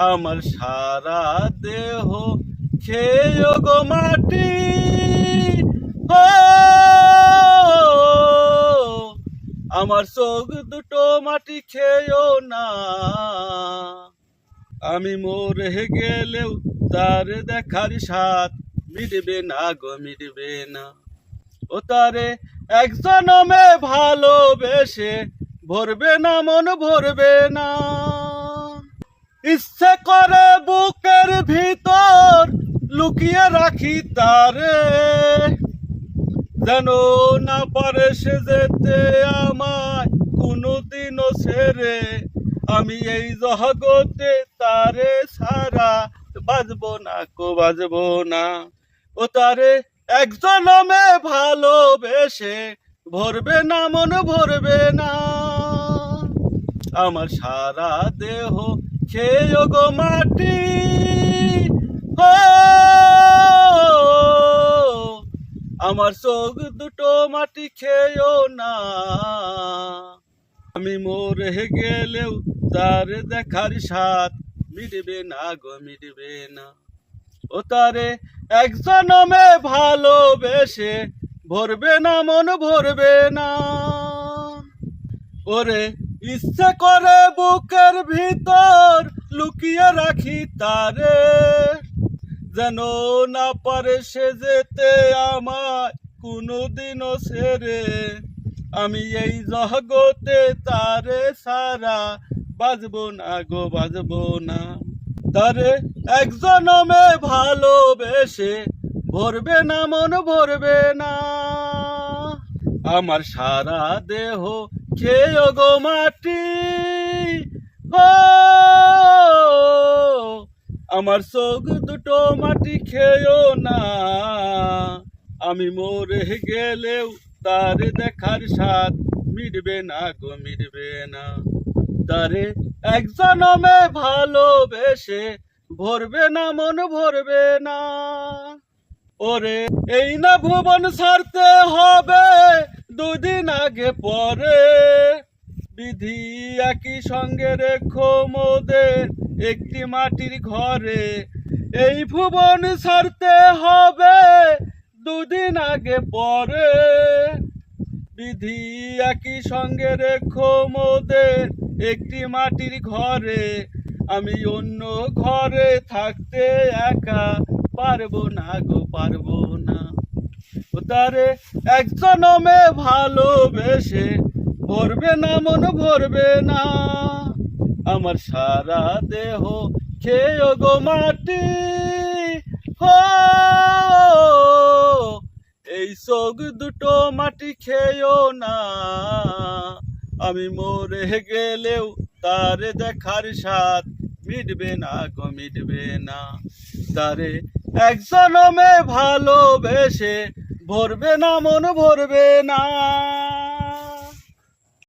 আমার সারা দেহ খেয়ে গো মাটি, ও আমার চোখ দুটো মাটি খেয়েও না। আমি মরে গেলেও তার দেখার স্বাদ মিটবে না গো, মিটবে না। ও তারে এক জনমে ভালোবেসে ভরবে না, মন ভরবে না। ইচ্ছে করে বুকের ভিতর লুকিয়ে রাখি তারে, যেন না পারে সে যেতে আমায় কোনোদিনও ছেড়ে। আমি এই জগতে তারে ছাড়া বাজবো না কো, বাজবো না। ও তারে এক জনমে ভালোবেসে ভরবে না, মন ভরবে না। আমার সারা দেহ খেয়ে গো মাটি, ও আমার চোখ দুটো মাটি খেয়েও না। আমি মরে গেলেও তার দেখার স্বাদ মিটবে না গো, মিটবে না। ও তারে এক জনমে ভালোবেসে ভরবে না, মন ভরবে না। ওরে ইচ্ছে করে বুকের ভিতর লুকিয়ে রাখি তারে, যেন না পারে সে যেতে আমায় কোনোদিনও ছেড়ে। আমি এই জগতে তারে সারা বাজবো না গো, বাজবো না। তারে এক জনমে ভালোবেসে ভরবে না, মন ভরবে না। আমার সারা দেহ খেয়ে গো মাটি, ও আমার চোখ দুটো মাটি খেয়েও না। আমি মরে গেলেও তার দেখার স্বাদ মিটবে না গো, মিটবে না। তারে এক জনমে ভালোবেসে ভরবে না, মন ভরবে না। ওরে এই না ভুবন ছাড়তে হবে দুদিন আগে পরে, বিধি একই সঙ্গে রেখো মোদের একটি মাটির ঘরে। এই ভুবন ছাড়তে হবে দুদিন আগে পরে, বিধি একই সঙ্গে রেখো মোদের একটি মাটির ঘরে। আমি অন্য ঘরে থাকতে একা পারবো না গো, পারবো না। ও তারে এক জনমে ভালোবেসে ভরবে না, মন ভরবে না। আমার সারা দেহ খেয়ে গো মাটি, ও এই চোখ দুটো মাটি খেয়েও না। আমি মরে গেলেও তারে দেখার স্বাদ মিটবে না গো, মিটবে না। তারে এক জনমে ভালোবেসে ভরবে না, মন ভরবে না।